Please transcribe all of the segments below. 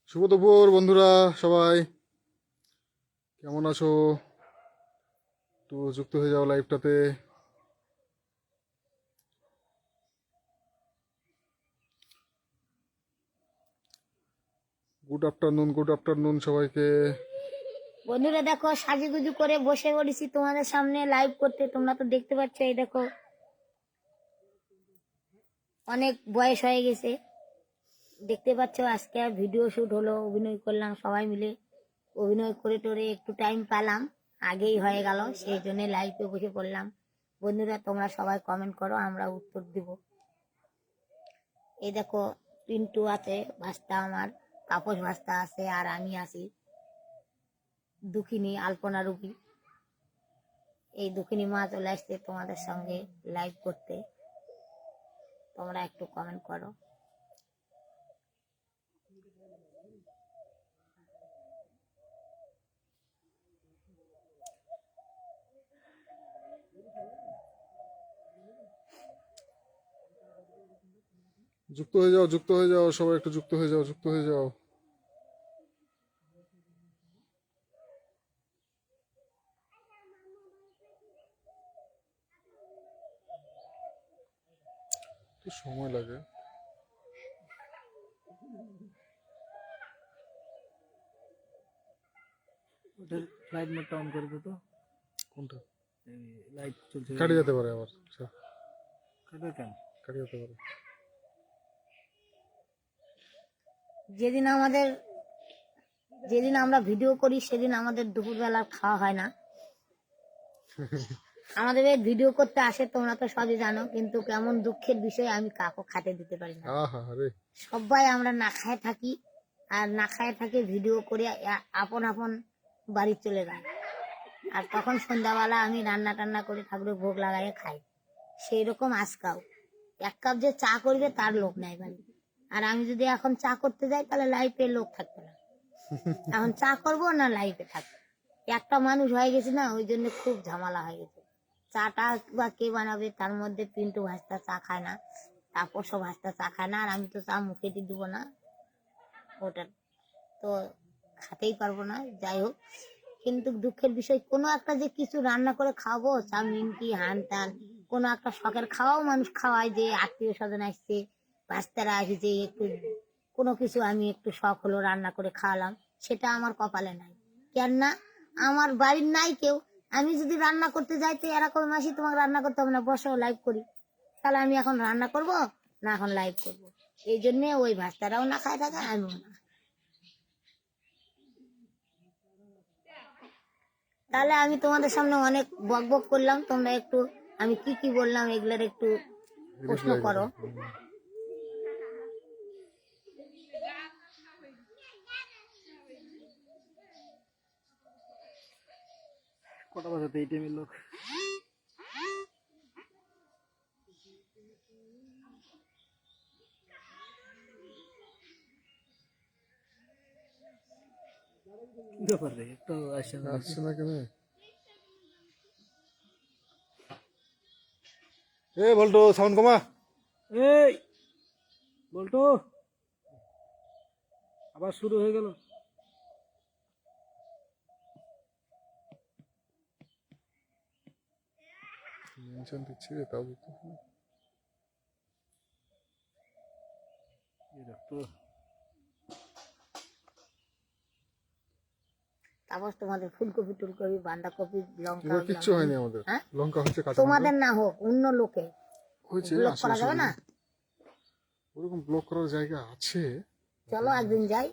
শুভ দুপুর বন্ধুরা, সবাই কেমন আছো? একটু যুক্ত হয়ে যাও লাইভটাতে। গুড আফটারনুন সবাইকে। বন্ধুরা দেখো, সাজুগুজু করে বসে পড়েছি তোমাদের সামনে লাইভ করতে। তোমরা তো দেখতে পাচ্ছ, এই দেখো অনেক বয়স হয়ে গেছে, দেখতে পাচ্ছ। আজকে ভিডিও শুট হলো, অভিনয় করলাম সবাই মিলে। অভিনয় করে টোরে একটু টাইম পেলাম, আগেই হয়ে গেল, সেই জন্য লাইভে বসে পড়লাম। বন্ধুরা তোমরা সবাই কমেন্ট করো, আমরা উত্তর দিব। এই দেখো পিন্টু আছে, ভাস্তা আমার, তাপস ভাস্তা আছে, আর আমি আছি দুঃখিনী আলপনা রূপী। এই দুঃখিনী মা চলে আসছে তোমাদের সঙ্গে লাইভ করতে। তোমরা একটু কমেন্ট করো। যুক্ত হয়ে যাও সবাই, একটু যুক্ত হয়ে যাও। একটু সময় লাগে। ফ্লাইট মোডটা অন করে দে তো। কোনটা? লাইট চলছে, কাটে যেতে পারে আবার। আচ্ছা, কাটবে কেন? কাটে যেতে পারে। যেদিন আমরা ভিডিও করি সেদিন আমাদের দুপুরবেলা খাওয়া হয় না। আমাদের এই ভিডিও করতে আসে, তোমরা তো সবই জানো, কিন্তু কেমন দুঃখের বিষয়, আমি কাকু খাতে দিতে পারি না। সবাই আমরা না খায় থাকি, আর না খায় থাকি ভিডিও করে আপন আপন বাড়ি চলে যায়। আর তখন সন্ধ্যাবেলা আমি রান্না টান্না করে ঠাকুরের ভোগ লাগাই খাই। সেই রকম আজকাও এক কাপ যে চা করবে তার লোক নাই বাড়ি। আর আমি যদি এখন চা করতে যাই তাহলে লাইফে লোক থাকবে না। এখন চা করবো না লাইফে থাকবো, একটা মানুষ হয়ে গেছে না, ওই জন্য খুব ঝামেলা হয়ে গেছে। চাটা বা কে বানাবে? তার মধ্যে পিন্টু ভাস্তা চা খায় না, তাপসও ভাস্তা চা খায় না, আর আমি তো চা মুখে দিয়ে দিব না, ওটা তো খাতেই পারবো না। যাই হোক, কিন্তু দুঃখের বিষয়, কোনো একটা যে কিছু রান্না করে খাবো, চাউমিন কি হান টান, কোনো একটা শখের খাওয়াও মানুষ খাওয়ায়, যে আত্মীয় স্বজন আসছে, বাচ্চারা আসছে, একটু কোনো কিছু আমি একটু শখ হলো রান্না করে খাওয়ালাম, সেটা আমার কপালে নাই। কেন না? আমার বাড়ির নাই কেউ। আমি যদি রান্না করতে যাই তো এরকম মাসি তোমাকে রান্না করতে হবে না, বসো লাইভ করি। তাহলে আমি এখন রান্না করব না এখন লাইভ করব? এই জন্যে ওই ভাস্তারাও না খায় থাকে, আমিও না। তাহলে আমি তোমাদের সামনে অনেক বক বক করলাম, তোমরা একটু আমি কি কি বললাম এগুলোর একটু প্রশ্ন করো। কটা বাজাতে এই টাইমের লোক? কি ব্যাপার রে, একটু আসছে না কেন? এ বলতো, সাউন্ড কমা। এই বলতো, আবার শুরু হয়ে গেল। মেনশন দিচ্ছি রে, তাও দিতে বিরক্ত। তারপর তোমাদের ফুলকপি টুলকপি বাঁধাকপি লঙ্কা কিচ্ছু হয়নি আমাদের। হ্যাঁ, লঙ্কা হচ্ছে, তোমাদের না হোক অন্য লোকে হয়েছে। ব্লক করা যাবে না? ওরকম ব্লক করার জায়গা আছে। চলো একদিন যাই।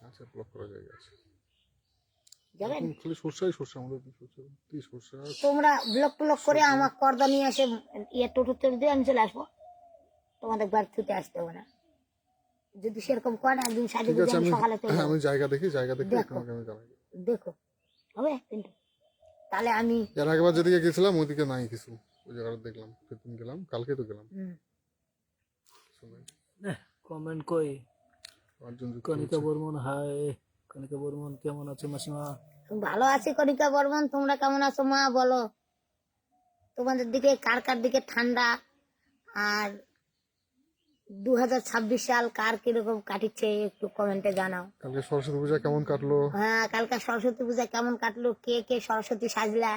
আচ্ছা, ব্লক করার জায়গা আছে। যাবেন? খালি সরষাই সরষা, আমাদের সরষা। তোমরা ব্লক টলক করে আমার কর্দা নিয়ে এসে টোটো চড়ে দিয়ে আমি চলে আসবো, তোমাদের বাড়ি ছুটে আসতে হবে না। যদি সেরকম করে একদিন সাজে ঠিক আছে, আমি সকালে চলে যাবো। আমি জায়গা দেখি দেখো তোমাকে আমি জানাই। দেখো হবে কিন্তু। তাহলে আমি এর আগেবার যেদিকে গেছিলাম ওইদিকে নাই কিছু, ওই জায়গাটা দেখলাম। সেদিন গেলাম, কালকে তো গেলাম। কমেন্ট কই? পাঁচজন যুক্ত কনিকা হয়েছে। বর্মন, হাই কনিকা বর্মন, কেমন আছে মাসিমা? ভালো আছি কনিকা বর্মন, তোমরা কেমন আছো মা বলো? তোমাদের দিকে কার কার দিকে ঠান্ডা আর 2026 সাল কার কিরকম কাটিচ্ছে একটু কমেন্টে জানাও। কালকে সরস্বতী পূজা কেমন কাটলো? হ্যাঁ, কালকে সরস্বতী পূজা কেমন কাটলো? কে কে সরস্বতী সাজলা?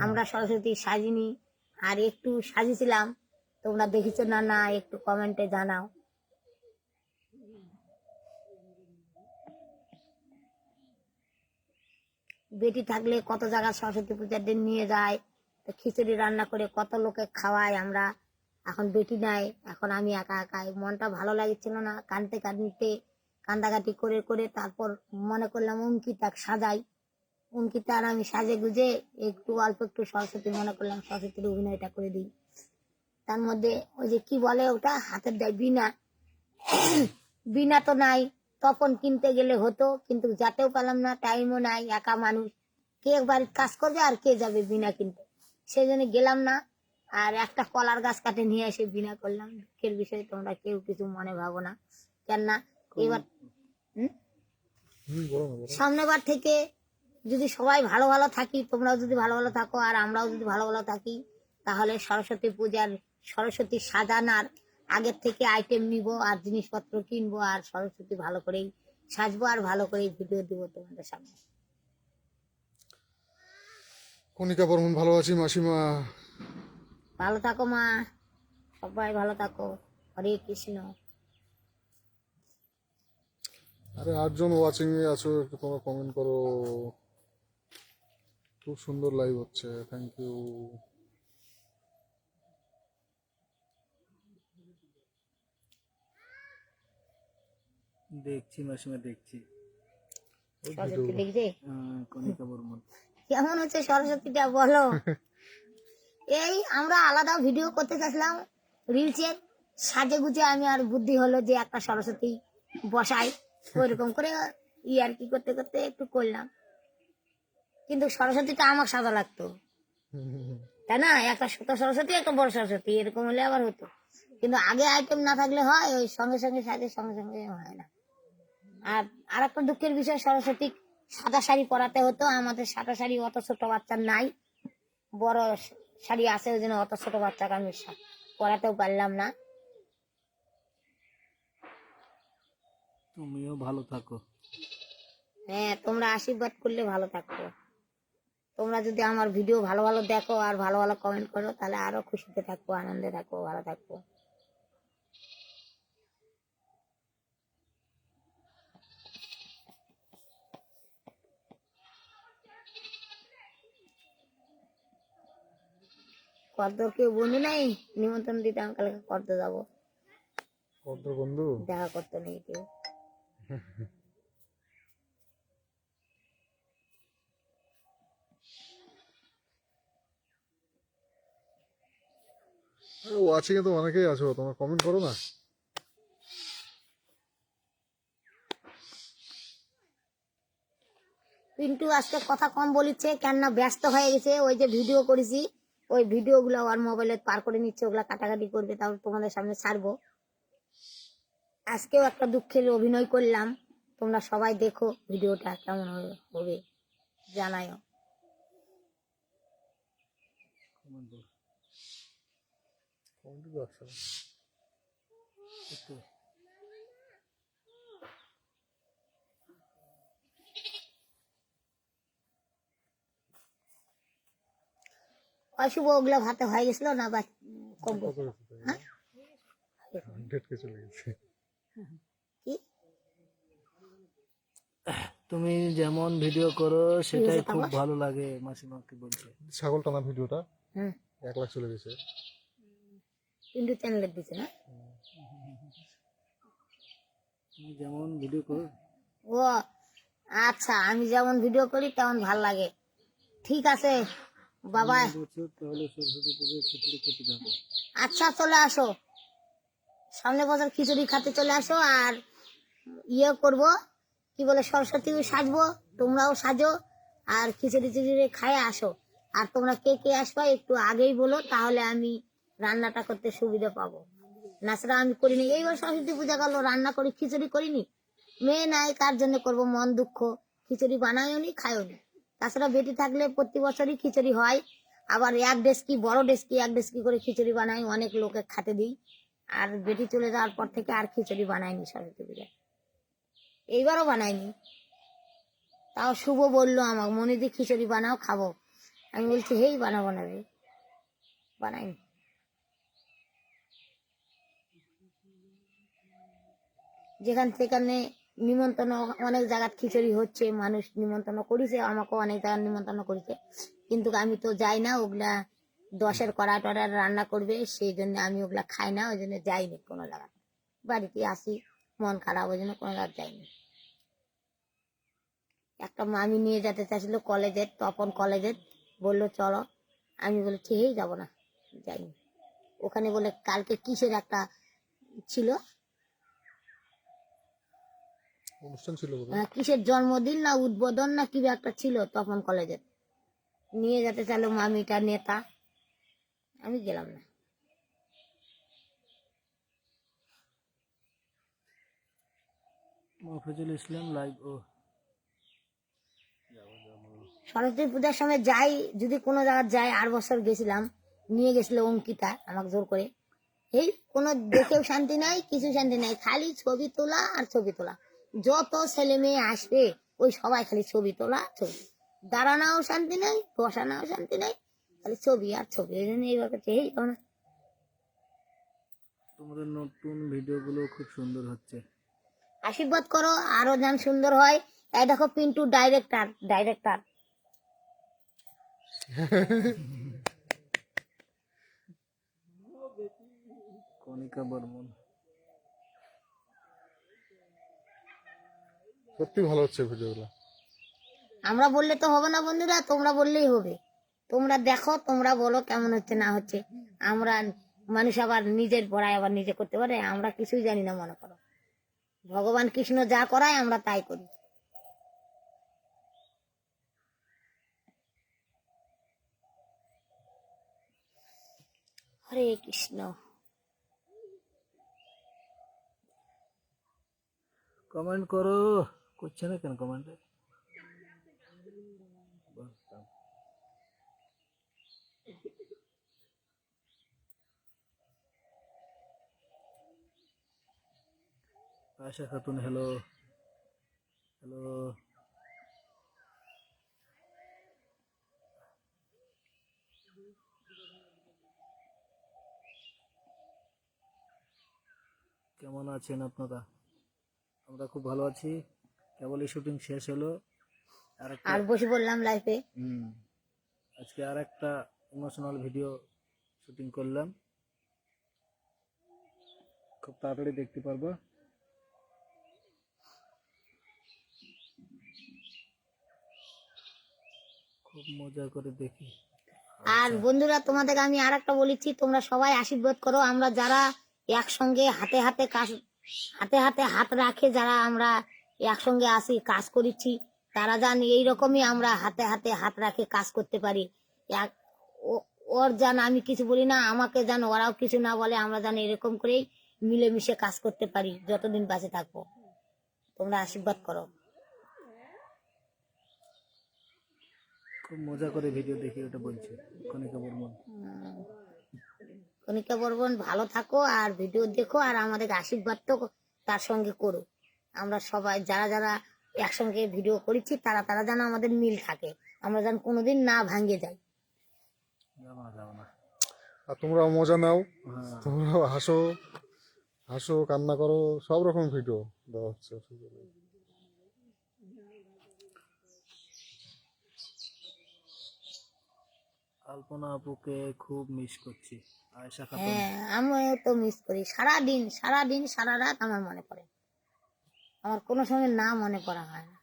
আমরা সরস্বতী সাজিনি, আর একটু সাজিয়েছিলাম, তোমরা দেখেছো না না একটু কমেন্টে জানাও। বেটি থাকলে কত জায়গায় সরস্বতী পূজার দিন নিয়ে যায়, তো খিচুড়ি রান্না করে কত লোকে খাওয়াই আমরা। এখন বেটি নাই, এখন আমি একা একাই। মনটা ভালো লাগছিল না, কাঁদতে কাঁদতে কান্দাকাটি করে করে তারপর মনে করলাম অঙ্কিতা সাজাই। অঙ্কিতা আর আমি সাজে গুজে একটু অল্প একটু সরস্বতী মনে করলাম সরস্বতীর অভিনয়টা করে দিই। তার মধ্যে ওই যে কি বলে ওটা হাতের দেয় বিনা, বিনা তো নাই। তখন কিনতে গেলে হতো, কিন্তু যাতেও পেলাম না, টাইমও নাই, একা মানুষ, কে বাড়ির কাজ করবে আর কে যাবে বিনা কিনতে, সেই জন্য গেলাম না। আর একটা কলার গাছ কাটে নিয়ে এসে বিনা করলাম। দুঃখের বিষয়, তোমরা কেউ কিছু মনে ভাবো না, কেননা এবার বলো না, বলো। সামনের বার থেকে যদি সবাই ভালো ভালো থাকি, তোমরাও যদি ভালো ভালো থাকো আর আমরাও যদি ভালো ভালো থাকি, তাহলে সরস্বতী পূজার সরস্বতী সাজানোর আগের থেকে আইটেম নিব আর জিনিসপত্র কিনবো, আর সরস্বতী ভালো করেই সাজবো আর ভালো করেই ভিডিও দিব তোমাদের সামনে। কণিকা বর্মন ভালো আছি মাসিমা। ভালো থাকো মা, সবাই ভালো থাকো। হরে কৃষ্ণ। আরে 8 জন ওয়াচিং এ আছো, একটু তোমরা কমেন্ট করো। খুব সুন্দর লাইভ হচ্ছে, থ্যাংক ইউ। দেখছি মাসিমা, দেখছি। সরস্বতী দেখছে কণিকা বর্মন কেমন হচ্ছে সরস্বতীটা বলো। এই আমরা আলাদা ভিডিও করতে চাইছিলাম রিলসে, সাজে গুজে আমি আর বুদ্ধি হলো যে একটা সরস্বতী বসাই, ওইরকম করে আর কি করতে করতে একটু করলাম। কিন্তু সরস্বতীটা আমার সাজা লাগতো, তাই না? একটা ছোট সরস্বতী একটা বড় সরস্বতী এরকম হলে আবার হতো, কিন্তু আগে আইটেম না থাকলে হয়, ওই সঙ্গে সঙ্গে সাজে সঙ্গে সঙ্গে হয় না। আর একটা দুঃখের বিষয়, সরস্বতী সাদা শাড়ি পরাতে হতো, আমাদের সাদা শাড়ি অত ছোট বাচ্চার নাই, বড় শাড়ি আছে, ওই জন্য অত ছোট বাচ্চাকে আমি পরাতেও পারলাম না। তুমিও ভালো থাকো। হ্যাঁ, তোমরা আশীর্বাদ করলে ভালো থাকবো। তোমরা যদি আমার ভিডিও ভালো ভালো দেখো আর ভালো ভালো কমেন্ট করো, তাহলে আরো খুশিতে থাকবো, আনন্দে থাকবো, ভালো থাকবো। কত কেউ বন্ধু নাই, নিমন্ত্রণ দিতাম, কালকে করতে যাবো, কত বন্ধু দেখা করতে নেই কেউ। ওয়াচিং এ তো অনেকেই আছো, তোমরা কমেন্ট করো না। পিন্টু আজকে কথা কম বলিচ্ছে, কেননা ব্যস্ত হয়ে গেছে। ওই যে ভিডিও করেছি, ওই ভিডিও গুলো আর মোবাইলে পার করে নিচ্ছে, ওগুলা কাটাকাটি করবে, তারপর তোমাদের সামনে ছাড়বো। আজকেও একটা দুঃখের অভিনয় করলাম, তোমরা সবাই দেখো ভিডিওটা কেমন হবে জানাও। কমেন্ট তো আসছে না। একটু অশুভ ওগুলো ভাতে হয়ে গেছিল না, বা কম কত গেছে তো? হ্যাঁ? 100 কে চলে গেছে। কি তুমি যেমন ভিডিও করো সেটাই হয়েছে খুব তারপর? ভালো লাগে, মাসিমাকে বলছে। ছাগল টানা ভিডিওটা হ্যাঁ, 1 লাখ চলে গেছে। পিন্টু চ্যানেলে দিছে না? তুমি যেমন ভিডিও করো। ও আচ্ছা, আমি যেমন ভিডিও করি তেমন ভাল লাগে। ঠিক আছে বাবা, বছর তাহলে সরস্বতী পুজোয় খিচুড়ি খেতে যাবো। আচ্ছা চলে আসো, সামনে বছর খিচুড়ি খাতে চলে আসো। আর ইয়ে করবো, কি বলে, সরস্বতীও সাজবো, তোমরাও সাজো, আর খিচুড়ি টিচুড়ি খায় আসো। আর তোমরা কে কে আসবা একটু আগেই বলো, তাহলে আমি রান্নাটা করতে সুবিধা পাবো। নাছাড়া আমি করিনি, এইবার সরস্বতী পূজা গেল, রান্না করি, খিচুড়ি করিনি। মেয়ে নাই, কার জন্য করবো, মন দুঃখ, খিচুড়ি বানাইও নি খাইও নি। তাছাড়া বেটি থাকলে প্রতি বছরই খিচুড়ি হয়, আবার এক ডেস্কি বড় ডেস্কি 1 ডেস্কি করে খিচুড়ি বানাই, অনেক লোকে খাতে দিই। আর বেটি চলে যাওয়ার পর থেকে আর খিচুড়ি বানাইনি সরস্বতী পূজায়, এইবারও বানাইনি। তাও শুভ বললো আমাকে, মনিদি খিচুড়ি বানাও খাবো। আমি বলছি হেই বানাবো না রে, বানাইনি। যেখান সেখানে নিমন্ত্রণ, অনেক জায়গার খিচুড়ি হচ্ছে, মানুষ নিমন্ত্রণ করেছে, আমাকেও অনেক জায়গায় নিমন্ত্রণ করেছে, কিন্তু আমি তো যাই না। ওগুলা 10-এর কড়া টড়া রান্না করবে, সেই জন্য আমি ওগুলা খাই না, ওই জন্য যাইনি কোনো জায়গা। বাড়িতে আসি, মন খারাপ, ওই জন্য কোনো জায়গায় যাইনি। একটা মামি নিয়ে যেতে চাইছিল কলেজের, তপন কলেজের, বললো চলো। আমি বলে ঠিকই যাবো না, যাইনি। ওখানে বলে কালকে কিসের একটা ছিল, অনুষ্ঠান ছিল বোধহয়। কিসের জন্মদিন না উদ্বোধন না কি একটা ছিল তপন কলেজের, নিয়ে যেতে চাইলো মামিটা নেতা, আমি গেলাম না। মফিজুল ইসলাম লাইভ। ও সরস্বতী পূজার সময় যাই, যদি কোনো জায়গায় যাই, 8 বছর গেছিলাম, নিয়ে গেছিল অঙ্কিতা আমাকে জোর করে। এই কোনো দেখেও শান্তি নাই, কিছু শান্তি নাই, খালি ছবি তোলা আর ছবি তোলা। যত ছেলে মেয়ে আসবে ওই সবাই খালি ছবি তোলা, ছবি, দাঁড়ানোও শান্তি নাই, বসানোও শান্তি নাই, খালি ছবি আর ছবি। এই জন্য এইবার কাছে এই না। তোমাদের নতুন ভিডিওগুলো খুব সুন্দর হচ্ছে, আশীর্বাদ করো আরো যেন সুন্দর হয়। এই দেখো পিন্টু ডাইরেক্টর। কণিকা বর্মন। সত্যি ভালো হচ্ছে ভিডিওগুলো। আমরা বললে তো হবে না বন্ধুরা, তোমরা বললেই হবে। তোমরা দেখো, তোমরা বলো কেমন হচ্ছে না হচ্ছে। আমরা মানুষ আবার নিজের পড়ায় আবার নিজে করতে পারে, আমরা কিছুই জানি না মনে করো। ভগবান কৃষ্ণ যা করায় আমরা তাই করি। হরে কৃষ্ণ। কমেন্ট করো, করছে না কেন কমেন্টে? Ayesha Khatun hello hello. কেমন আছেন আপনারা? আমরা খুব ভালো আছি। কেবলই শুটিং শেষ হলো, আর বসে বললাম লাইফে। আজকে আর একটা ইমোশনাল ভিডিও শুটিং করলাম, খুব তাড়াতাড়ি দেখতে পারবো। খুব মজা করে দেখি। আর বন্ধুরা তোমাদেরকে আমি আর একটা বলেছি, তোমরা সবাই আশীর্বাদ করো। আমরা যারা একসঙ্গে হাতে হাতে হাত রাখে, যারা আমরা একসঙ্গে আসি কাজ করেছি, তারা জানি এইরকমই আমরা হাতে হাত রাখে কাজ করতে পারি। ওর জান আমি কিছু বলি না, আমাকে জান ওরাও কিছু না বলে, আমরা জানি এরকম করেই মিলেমিশে কাজ করতে পারি যতদিন বাঁচে থাকবো। তোমরা আশীর্বাদ করো। খুব মজা করে ভিডিও দেখি, ওটা বলছি কণিকা বর্মন। কণিকা বর্মন ভালো থাকো আর ভিডিও দেখো, আর আমাদের আশীর্বাদ তো তার সঙ্গে করো। আমরা সবাই যারা যারা একসঙ্গে ভিডিও করেছি, তারা যেন আমাদের মিল থাকে, আমরা যেন কোনোদিন না ভাঙে যাই। আর তোমরাও মজা নাও, তোমরাও হাসো কান্না করো, সব রকম ভিডিও দেওয়া হচ্ছে। আলপনা আপুকে খুব মিস করছি। আয়েশা খাতুন হ্যাঁ, আমিও তো মিস করি। সারাদিন সারা রাত আমার মনে পড়ে, আমার কোনো সময় না মনে করা হয় না।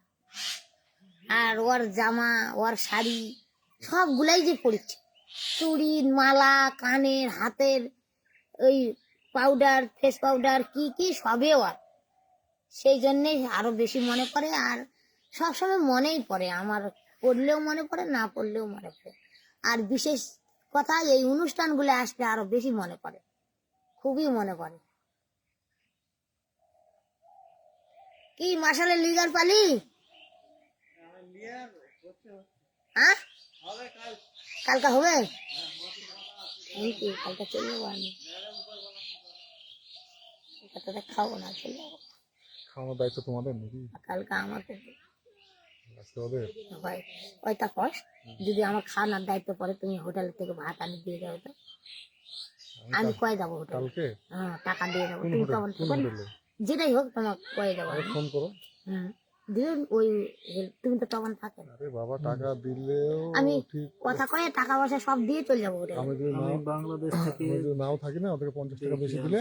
আর ওর জামা, ওর শাড়ি সবগুলাই যে পড়েছে, চুড়ি, মালা, কানের, হাতের ওই পাউডার, ফেস পাউডার, কি সবে ওর, সেই জন্যে আরো বেশি মনে পড়ে। আর সবসময় মনেই পড়ে আমার, পড়লেও মনে পড়ে, না পড়লেও মনে পড়ে। আর বিশেষ কথা, এই অনুষ্ঠানগুলো আসলে আরো বেশি মনে পড়ে, খুবই মনে পড়ে। কি মাসালে লিগার পালি? হ্যাঁ, কালকে হবে? কালকে চলে যাবো আমি। কতটা খাবো না চলে যাবো। খাওয়ানোর দায়িত্ব তোমাদের নাকি? কালকে আমাকে আজকে ওদের? হয় ওইটা কষ্ট, যদি আমার খাওয়ানোর দায়িত্ব পড়ে তুমি হোটেল থেকে ভাত আনি দিয়ে যাবে তো আমি কয়ে যাবো হোটেল। কালকে হ্যাঁ টাকা দিয়ে যাবো, কোন তুমি হোটেল? তখন কোন হোটেলে? যেটাই হোক তোমাকে কয়ে যাবো আরে আমি। ফোন করো। দিয়ে ওই তুমি তো তখন থাকে না। আরে বাবা, টাকা দিলেও আমি ঠিক। কথা কয়ে টাকা পয়সা সব দিয়ে চলে যাবো হোটেলে। আমি যদি আমি নাও বাংলাদেশ থেকে আমি যদি নাও থাকি না, ওদেরকে 50 টাকা বেশি দিলে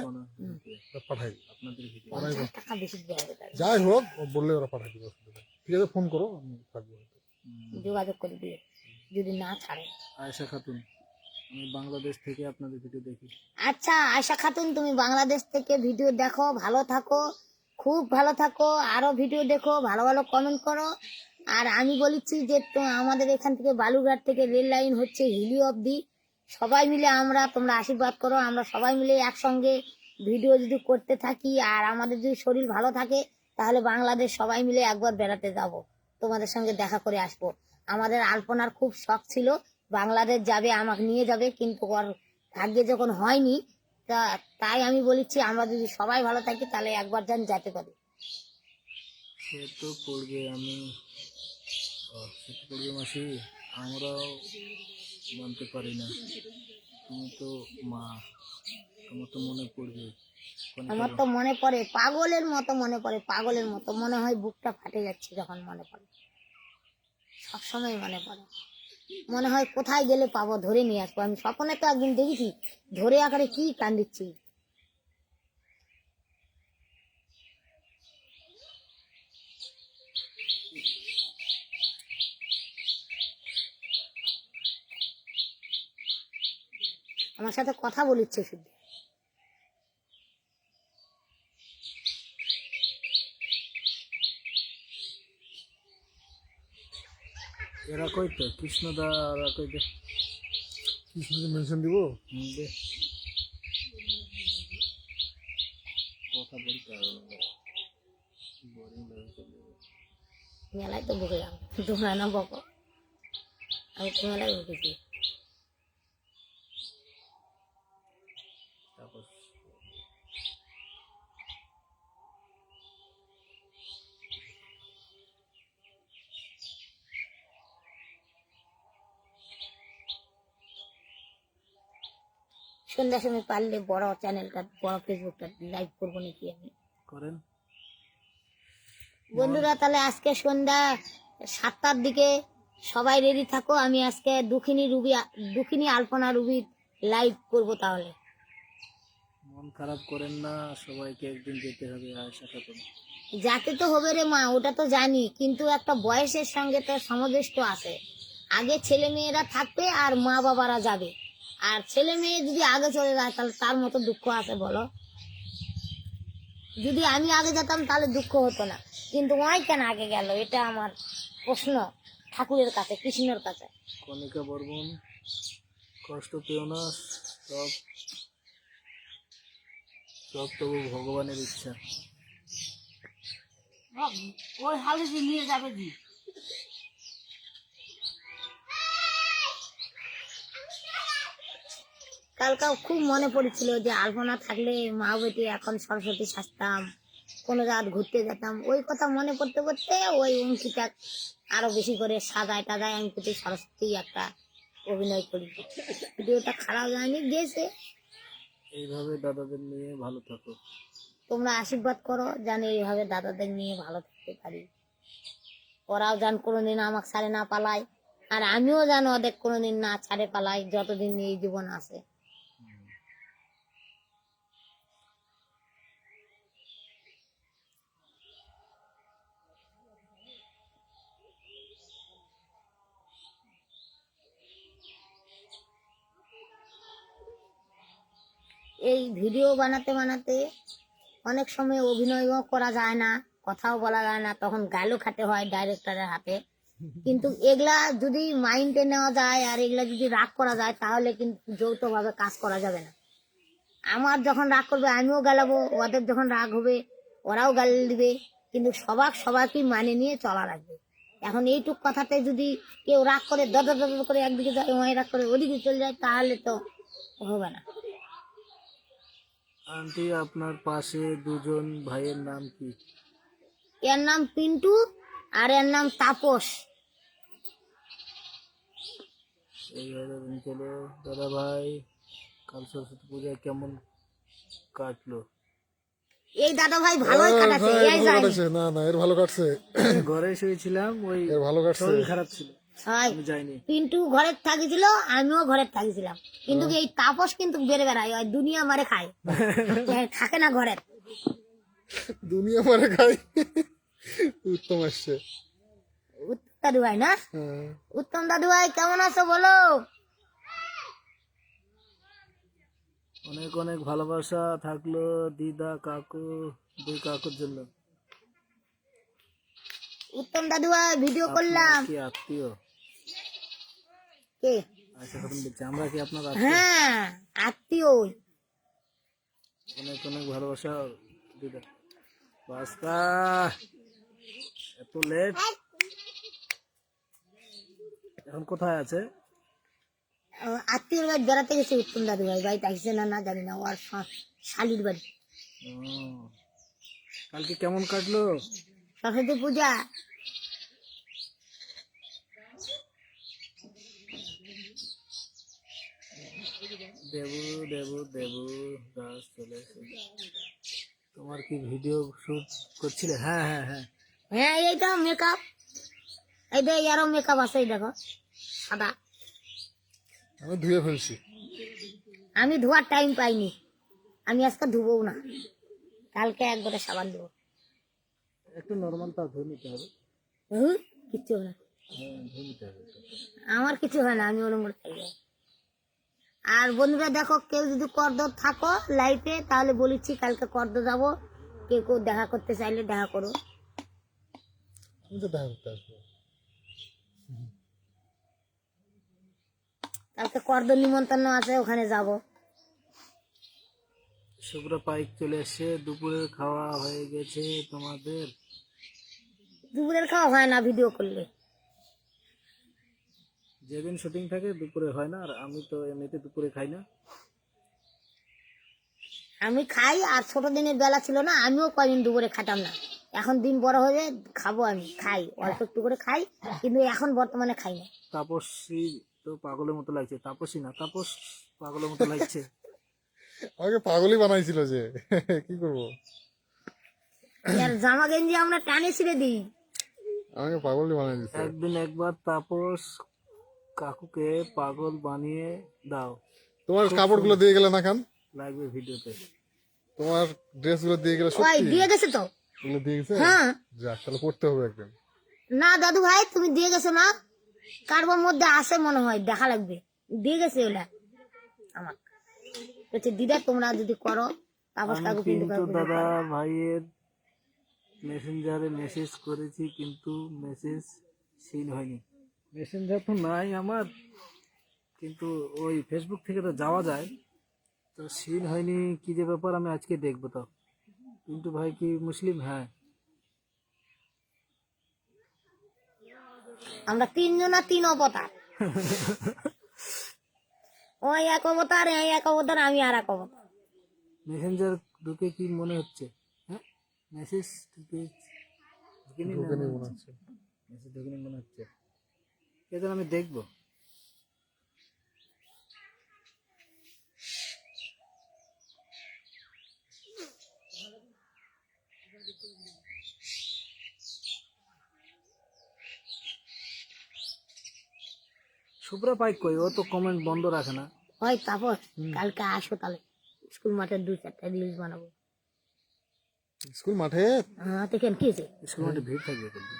পাঠাই দিই। আপনাদের ভিডিও 50 টাকা বেশি দেওয়া হবে তাহলে। যাই হোক, ও বললে ওরা পাঠাই দিবে, অসুবিধা নেই। ঠিক আছে, ফোন করো, আমি থাকবো হয়তো। যোগাযোগ করে দিয়ে যদি না ছাড়ে। আয়েশা খাতুন, আমি বাংলাদেশ থেকে আপনাদের ভিডিও দেখি। আচ্ছা আয়শা খাতুন, তুমি বাংলাদেশ থেকে ভিডিও দেখো, ভালো থাকো, খুব ভালো থাকো, আরো ভিডিও দেখো, ভালো ভালো কমেন্ট করো। আর আমি বলেছি যে আমাদের এখান থেকে বালুরঘাট থেকে রেল লাইন হচ্ছে হিলি অবধি, সবাই মিলে আমরা, তোমরা আশীর্বাদ করো, আমরা সবাই মিলে একসঙ্গে ভিডিও যদি করতে থাকি আর আমাদের যদি শরীর ভালো থাকে তাহলে বাংলাদেশ সবাই মিলে একবার বেড়াতে যাব, তোমাদের সঙ্গে দেখা করে আসবো। আমাদের আলপনার খুব শখ ছিল বাংলাদেশ যাবে, আমাকে নিয়ে যাবে, কিন্তু ওর ভাগ্যে যখন হয়নি, তাই আমি বলেছি আমরা যদি সবাই ভালো থাকি তাহলে একবার যেতে পারি। সে তো পড়বে, আমি সে তো পড়বে মাসি, আমরাও মানতে পারি না। তুমি তো মা, তোমার তো মনে পড়বে। আমার তো মনে পড়ে, পাগলের মতো মনে পড়ে, পাগলের মতো মনে হয় বুকটা ফাটে যাচ্ছে যখন মনে পড়ে, সবসময় মনে পড়ে। মনে হয় কোথায় গেলে পাবো, ধরে নিয়ে আসবো। আমি স্বপ্নে তো একদিন দেখেছি ধরে আকারে কি কান্দিচ্ছি। আমার সাথে কথা বলিচ্ছে শুধু। এরা কই তো কৃষ্ণদা, এরা কই দে কৃষ্ণকে মেনশন দিব। দে কথা বলতে হবে না, boring লাগে চলে যাবে। মেলায় তো বকে যাবো, তোমরা না বকো, আমি তো মেলায় বকেছি। তারপর সন্ধ্যার সময় পারলে বড় চ্যানেলটা, বড় ফেসবুকটা লাইভ করবো নাকি আমি। করেন। বন্ধুরা তাহলে আজকে সন্ধ্যা 7টার দিকে সবাই রেডি থাকো, আমি আজকে দুঃখিনী আলপনা রুবির লাইভ করব। তাহলে মন খারাপ করেন না, সবাইকে একদিন যেতে হবে আয়েশা খাতুন। যাতে তো হবে রে মা, ওটা তো জানি, কিন্তু একটা বয়সের সঙ্গে তো সামঞ্জস্য আছে। আগে ছেলে মেয়েরা থাকবে আর মা বাবারা যাবে, আর ছেলে মেয়ে যদি আগে চলে যায় তাহলে তার মতো দুঃখ আছে বলো? যদি আমি আগে যেতাম তাহলে দুঃখ হতো না, কিন্তু ওই কেন আগে গেল, এটা আমার প্রশ্ন ঠাকুরের কাছে, কৃষ্ণের কাছে। কণিকা বর্মন, কষ্ট পেও না, সব সব তবু ভগবানের ইচ্ছা। ওই হালে নিয়ে যাবে জি। কালকে খুব মনে পড়েছিল যে আলপনা থাকলে মা বেটি এখন সরস্বতী সাজতাম, কোনো জায়গা ঘুরতে যেতাম, ওই কথা মনে পড়তে পড়তে ওই অঙ্কিতা আরো বেশি করে সাজায় টাজায় আমি প্রতি সরস্বতী একটা অভিনয় করি। ভিডিওটা খারাপ যায়নি, গেছে। এইভাবে দাদাদের নিয়ে ভালো থাকো। তোমরা আশীর্বাদ করো যেন এইভাবে দাদাদের নিয়ে ভালো থাকতে পারি, ওরাও যেন কোনোদিন আমাকে ছাড়ে না পালায়, আর আমিও যেন ওদের কোনোদিন না ছাড়ে পালাই যতদিন এই জীবন আছে। এই ভিডিও বানাতে বানাতে অনেক সময় অভিনয়ও করা যায় না, কথাও বলা যায় না, তখন গালও খেতে হয় ডাইরেক্টরের হাতে। কিন্তু এগুলা যদি মাইন্ডে নেওয়া যায় আর এগুলা যদি রাগ করা যায় তাহলে কিন্তু যৌথভাবে কাজ করা যাবে না। আমার যখন রাগ করবে আমিও গালাবো, ওদের যখন রাগ হবে ওরাও গাল দিবে, কিন্তু সবাইকে মানে নিয়ে চলা লাগবে। এখন এইটুক কথাতে যদি কেউ রাগ করে দর করে একদিকে যায়, ওই রাগ করে ওদিকে চলে যায়, তাহলে তো হবে না। আন্টি আপনার পাশে দুজন ভাইয়ের নাম কি? এর নাম পিন্টু আর এর নাম তাপস। এইভাবে দিন চলো। দাদা ভাই, কাল সরস্বতী পূজা কেমন কাটলো? এই দাদা ভাই ভালোই কাটাছে, ভাই, এই ভালো যায়নি। কাটছে। না না, এর ভালো কাটছে। আমি ঘরে শুয়েছিলাম, ওই এর ভালো কাটছে। শরীর খারাপ ছিল, হয় আমি যাইনি। পিন্টু ঘরে থাকিছিল, আমিও ঘরে থাকিছিলাম, কিন্তু এই তাপস কিন্তু বেড়ে বেড়ায়, ওই দুনিয়া মারে খায়, থাকে না ঘরে। দুনিয়া মারে খাই। উত্তম আসছে। উত্তম দাদু ভাই না? হ্যাঁ। উত্তম দাদু ভাই কেমন আছো বলো? অনেক অনেক ভালোবাসা থাকলো দিদা কাকু, দুই কাকুর জন্য। উত্তম দাদু ভাই ভিডিও করলাম। কি আত্মীয়? কে? আচ্ছা, তখন বলছি আমরা কি আপনার আত্মীয়? হ্যাঁ, আত্মীয়। অনেক অনেক ভালোবাসা দিদা। বাস্তা, এত লেট, এখন কোথায় আছে? আত্মীয়র বাড়ি বেড়াতে গেছে উত্তম দাদু ভাই, বাড়িতে আসছে না না জানি না, ওর শালির বাড়ি। ও, কালকে কেমন কাটলো? সরস্বতী পূজা দেবু দেবু দেবু দাস চলে এসেছে। তোমার কি ভিডিও শুট করছিলে? হ্যাঁ হ্যাঁ হ্যাঁ। হ্যাঁ, এইটা মেকআপ, এই দেখ আরো মেকআপ আছে, এই দেখো সাদা। আমি ধুয়ে ফেলছি। আমি ধোয়ার টাইম পাইনি, আমি আজকে ধুবো না, কালকে একবারে সাবান দেবো। একটু নর্মাল তা ধুয়ে নিতে হবে। কিচ্ছু হবে না, হ্যাঁ, ধুয়ে নিতে হবে। আমার কিছু হয় না, আমি ওরম করে খাই যাই। আর বন্ধুরা দেখো, কেউ যদি কর্দ থাকো লাইফে, তাহলে বলেছি কালকে কর্দ যাবো, কেউ কেউ দেখা করতে চাইলে দেখা করো। আমি তো দেখা করতে আসবো। কালকে কর্দ নিমন্ত্রণ আছে, ওখানে যাব। শুভ্র পাইক চলে এসে, দুপুরের খাওয়া হয়ে গেছে তোমাদের? দুপুরের খাওয়া হয় না ভিডিও করলে। যেদিন শুটিং থাকে দুপুরে হয় না, আর আমি তো এমনিতে দুপুরে খাই না। আমি খাই, আর ছোট দিনের বেলা ছিল না, আমিও কয়দিন দুপুরে খাতাম না, এখন দিন বড় হয়ে খাবো, আমি খাই অল্প একটু করে খাই, কিন্তু এখন বর্তমানে খাই না। তাপসী তো পাগলের মতো লাগছে। তাপসী না, তাপস পাগলের মতো লাগছে। আমাকে পাগলই বানাইছিল যে। কি করবো? আর জামা গেঞ্জি আমরা টানে ছিঁড়ে দিই। আমাকে পাগলই বানাই দিচ্ছে। একদিন একবার তাপস কাকুকে পাগল বানিয়ে দাও, তোমার কাপড়গুলো দিয়ে গেলে না খান? লাগবে ভিডিওতে। তোমার ড্রেসগুলো দিয়ে গেলে ওই সত্যি? দিয়ে গেছে তো। ওগুলো দিয়ে গেছে? হ্যাঁ। যাক, তাহলে পড়তে হবে একদিন। না দাদু ভাই, তুমি দিয়ে গেছো না, কারবার মধ্যে আসে মনে হয়, দেখা লাগবে, দিয়ে গেছে ওলা আমার। বলছে দিদা তোমরা যদি করো, তাপস আমি কাকু কিন্তু পিন্টু দাদা ভাইয়ের মেসেঞ্জারে মেসেজ করেছি, কিন্তু মেসেজ সিন হয়নি। মেসেঞ্জার তো নাই আমার, কিন্তু ওই ফেসবুক থেকে তো যাওয়া যায়, তো সিন হয়নি। কি যে ব্যাপার, আমি আজকে দেখবো। তো পিন্টু ভাই কি মুসলিম? হ্যাঁ। আমরা তিনজনা তিন অবতার, ওই এক অবতার, এই এক অবতার, আমি আর এক অবতার। মেসেঞ্জার ঢুকে কি মনে হচ্ছে? হ্যাঁ, মেসেজ ঢুকেনি না, ঢুকেনি মনে হচ্ছে। মেসেজ ঢুকেনি মনে হচ্ছে। এদের আমি দেখবো। শুভ্রা পাইক কই? ও তো কমেন্ট বন্ধ রাখে না। ওই তাপস কালকে আসো, তাহলে স্কুল মাঠে 2-4টা রিলস বানাবো। স্কুল মাঠে? হ্যাঁ, দেখেন কি হয়েছে, স্কুল মাঠে ভিড় থাকবে কিন্তু।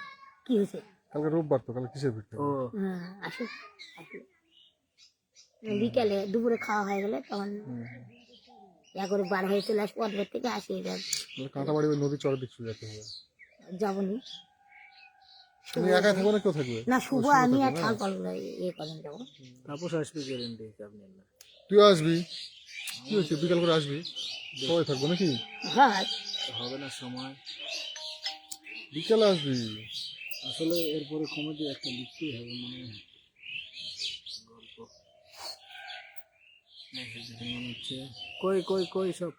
কি হয়েছে। কালকে রোববার তো, কালকে কিসের ভিড় ও, থাকবে? হ্যাঁ আসো, আসো। বিকেলে দুপুরে খাওয়া হয়ে গেলে তখন করে বার হয়ে চলে আসবো, অর্ধেক থেকে আসি, কাঁটাবাড়ি ওই নদীর চরের দিক চলে যেতে হবে। যাবনি। তুমি একাই থাকো না কেউ থাকবে? না, শুভ আমি আর ঠাল পাল ইয়ে করেন যাবো। তাপস আসবে গ্যারেন্টি, চাপ নেন না। তুইও আসবি? কি হয়েছে, বিকাল করে আসবি, সবাই থাকবো নাকি? হ্যাঁ, হবে না সময়, বিকালে আসবি। আসলে এরপরে কমেডি একটা লিখতেই হবে, মানে গল্প। মনে হচ্ছে কই কই কই সব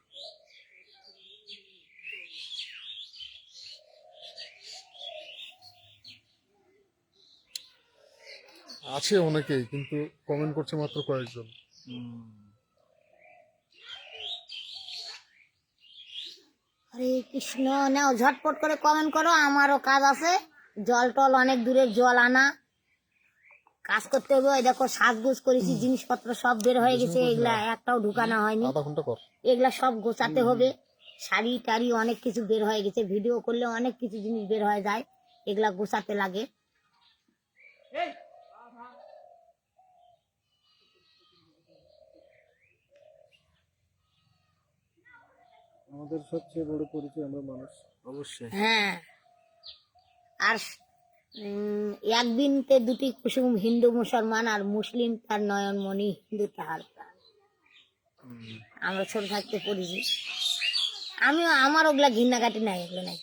আছে অনেকেই, কিন্তু কমেন্ট করছে মাত্র কয়েকজন। হরে কৃষ্ণ, নাও ঝটপট করে কমেন্ট করো, আমারও কাজ আছে। জল টল অনেক দূরের জল আনা, কাজ করতে হবে। ওই দেখো সাজগোজ করেছি, জিনিসপত্র সব বের হয়ে গেছে, এগুলা একটাও ঢুকানো হয়নি। আধা ঘন্টা কর। এগুলা সব গোছাতে হবে, শাড়ি টাড়ি অনেক কিছু বের হয়ে গেছে। ভিডিও করলে অনেক কিছু জিনিস বের হয়ে যায়, এগুলা গোছাতে লাগে। আমাদের সবচেয়ে বড় পরিচয় আমরা মানুষ, অবশ্যই। হ্যাঁ, আর একদিনতে দুটি কুসুম, হিন্দু মুসলমান আর মুসলিম তার নয়নমণি, হিন্দু তাহার প্রাণ। আমরা ছোট থাকতে পড়েছি। আমার ওগুলা ঘৃণাঘাটি নাই, এগুলো নাই।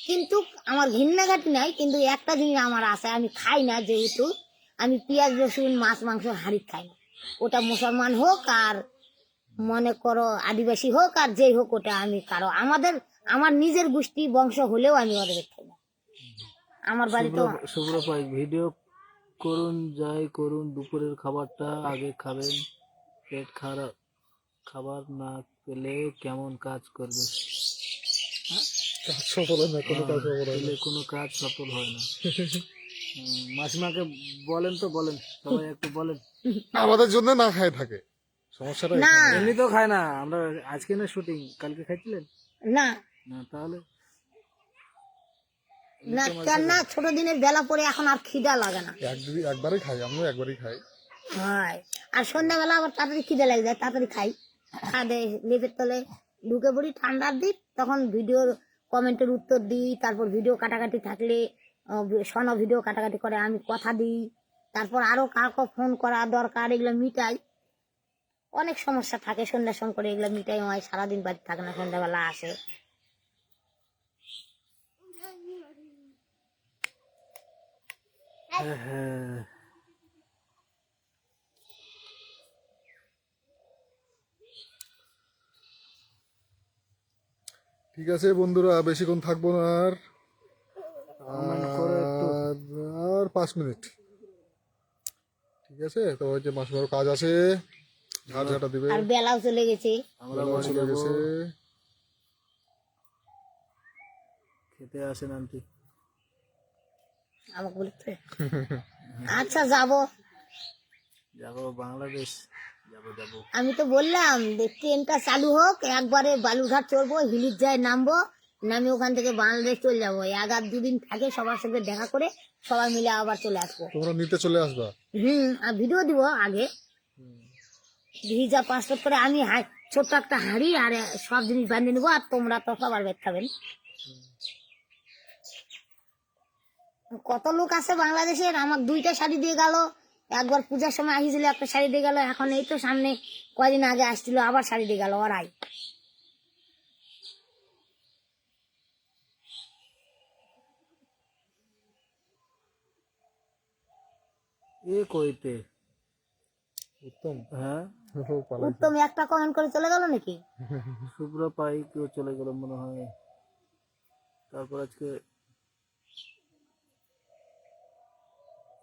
কিন্তু আমার ঘৃণাঘাটি নাই, কিন্তু একটা জিনিস আমার আছে, আমি খাই না, যেহেতু আমি পেঁয়াজ রসুন মাছ মাংস হাঁড়ি খাই না। ওটা মুসলমান হোক আর মনে করো আদিবাসী হোক আর যেই হোক, ওটা আমি কারো আমার নিজের গোষ্ঠী বংশ হলেও আমি ওদের খাই না। আমার বাড়িতে শুভ্র পাই ভিডিও করুন, যাই করুন, দুপুরের খাবারটা আগে খাবেন। পেট খারাপ, খাবার না পেলে কেমন কাজ করবে? কাজ সফল হয় না, কোনো কাজ সফল হয় না। পেলে কোনো কাজ সফল হয় না। মাসিমাকে বলেন তো, বলেন সবাই একটু বলেন। আমাদের জন্য না খায় থাকে, সমস্যাটা না এমনি তো খায় না, আমরা আজকে না শুটিং, কালকে খাইছিলেন না না? তাহলে না, কেন না, ছোট দিনের বেলা পরে এখন আর খিদা লাগে না। একবারই খাই, আমিও একবারই খাই। হয়, আর সন্ধ্যাবেলা আবার তাড়াতাড়ি খিদে লেগে যায়, তাড়াতাড়ি খাই। খাদে লেপের তলে ঢুকে পড়ি ঠান্ডার দিন, তখন ভিডিওর কমেন্টের উত্তর দিই। তারপর ভিডিও কাটাকাটি থাকলে শোনো ভিডিও কাটাকাটি করে আমি কথা দিই। তারপর আরো কাউকে ফোন করা দরকার, এগুলো মিটাই। অনেক সমস্যা থাকে সন্ধ্যার সময় করে, এগুলো মিটাই হয়। সারাদিন বাড়ি থাকে না, সন্ধ্যাবেলা আসে। হ্যাঁ, ঠিক আছে বন্ধুরা, বেশিক্ষণ থাকবো না আর। আর 5 মিনিট, ঠিক আছে? তো ওই যে মাসিমারও কাজ আছে, ঝাড় ঝাঁটা দিবে, আর বেলাও চলে গেছে, আমরা বেলাও চলে গেছে। খেতে আসেন আন্টি। আমাকে বলতে আচ্ছা যাবো যাবো বাংলাদেশ, যাবো। আমি তো বললাম যে ট্রেনটা চালু হোক, একবারে বালুরঘাট চড়বো, হিলির যায় নামবো, নামে ওখান থেকে বাংলাদেশ চলে যাবো। 1-2 দিন থাকে, সবার সঙ্গে দেখা করে সবাই মিলে আবার চলে আসবো। তোমরা নিতে চলে আসবা? আর ভিডিও দিব আগে, ভিজা পাসপোর্ট করে আমি ছোট্ট একটা হাঁড়ি আর সব জিনিস বানিয়ে নিবো, আর তোমরা তো সবার বেদ খাবেন। কত লোক আছে বাংলাদেশের, আমার 2টা শাড়ি দিয়ে গেল। একবার পূজার সময় আসছিল, একটা শাড়ি দিয়ে গেল। এখন এই তো সামনে কয়দিন আগে আসছিল, আবার শাড়ি দিয়ে গেল ওরাই। এ কইতে উত্তম, হ্যাঁ, ও পালাইছে। উত্তম একটা কমেন্ট করে চলে গেল নাকি? শুভ্র পাই কেউ চলে গেল মনে হয়। তারপর আজকে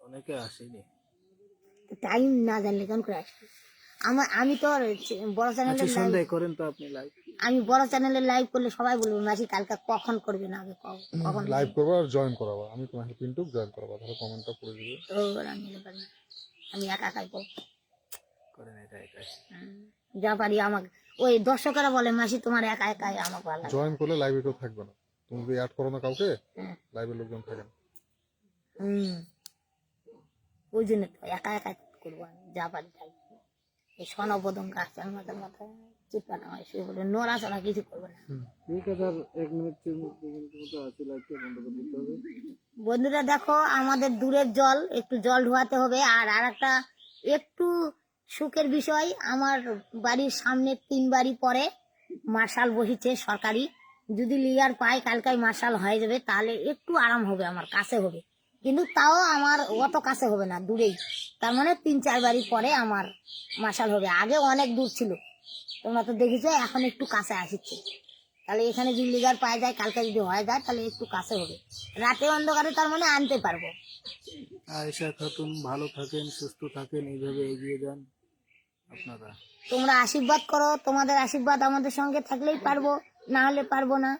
অনেকে আসেনি। টাইম না জানলে কেমন করে আসবে? আমি তো আর বড় আচ্ছা চ্যানেলের সন্ধ্যায় করেন তো আপনি লাইভ? আমি বড় চ্যানেলে লাইভ করলে সবাই বলবো মাসি কালকে কখন করবে না, আগে কখন লাইভ করবো আর জয়েন করাবো, আমি তোমাকে পিন্টু জয়েন করাবো, তাহলে কমেন্টটা করে দিবে। আমি একা একাই করবো। করেন এটা একাই। যা পারি আমাকে ওই দর্শকেরা বলে মাসি তোমার একা একাই আমাকে ভালো লাগে। জয়েন করলে লাইভে কেউ থাকবে না, তুমি যদি অ্যাড করো না কাউকে, হ্যাঁ। লাইভে লোকজন থাকে না। ওই জন্য তো একা একা করবো, আমি যা পারি তাই। এই স্বনবদঙ্গ আছে আমাদের মাথায়, চিৎকার হয়, সে বলে নড়া চড়া কিছু করবে না। ঠিক আছে, আর 1 মিনিট 2 মিনিট মতো আছে, লাইভটা বন্ধ করে দিতে হবে। বন্ধুরা দেখো, আমাদের দূরের জল একটু জল ঢোয়াতে হবে। আর একটা একটু সুখের বিষয়, আমার বাড়ির সামনে 3 বাড়ি পরে মার্শাল বসেছে সরকারি। যদি লিয়ার পাই কালকাই মার্শাল হয়ে যাবে, তাহলে একটু আরাম হবে, আমার কাছে হবে। কিন্তু তাও আমার অত কাছে হবে না, দূরেই। তার মানে 3-4 বাড়ি পরে আমার মার্শাল হবে। আগে অনেক দূর ছিল, তোমরা তো দেখেছো, এখন একটু কাছে আসছে। তাহলে এখানে যদি লিগার পাওয়া যায়, কালকে যদি হয়ে যায় তাহলে একটু কাছে হবে। রাতে অন্ধকারে তার মানে আনতে পারবো। আয়েশা খাতুন, ভালো থাকেন, সুস্থ থাকেন, এইভাবে এগিয়ে যান আপনারা। তোমরা আশীর্বাদ করো, তোমাদের আশীর্বাদ আমাদের সঙ্গে থাকলেই পারবো, না হলে পারবো না।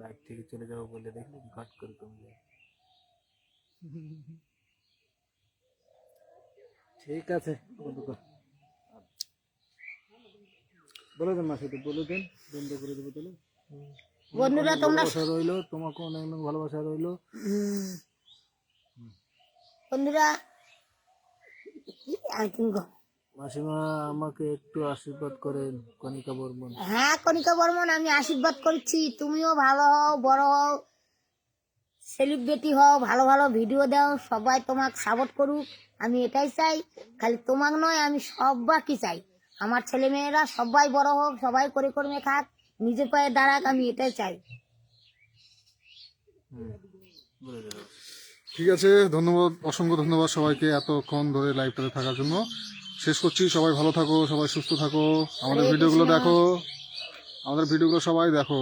লাইভ থেকে চলে যাবো বলে দেখলি কাট করে তুমি। ঠিক আছে, বন্ধ কর। বলে দেন মাসে, তো বলে দেন, বন্ধ করে দেবো তাহলে। বন্ধুরা তোমরা ভালোবাসা রইলো, তোমাকে অনেক অনেক ভালোবাসা রইলো। বন্ধুরা আর কি গো? মাসিমা আমাকে একটু আশীর্বাদ করেন, কণিকা বর্মন। হ্যাঁ কণিকা বর্মন, আমি আশীর্বাদ করছি, তুমিও ভালো হও, বড় হও, সেলিব্রিটি হও, ভালো ভালো ভিডিও দাও, সবাই তোমাকে সাপোর্ট করুক, আমি এটাই চাই। খালি তোমাক নয়, আমি সবাইকে চাই, আমার ছেলে মেয়েরা সবাই বড় হোক, সবাই করে কর্মে খাক, নিজের পায়ে দাঁড়াক, আমি এটাই চাই। বলে দেবো। ঠিক আছে, ধন্যবাদ, অসংখ্য ধন্যবাদ সবাইকে এতক্ষণ ধরে লাইভটাতে থাকার জন্য। শেষ করছি, সবাই ভালো থাকো, সবাই সুস্থ থাকো, আমাদের হরে ভিডিওগুলো কৃষ্ণ। দেখো, আমাদের ভিডিওগুলো সবাই দেখো।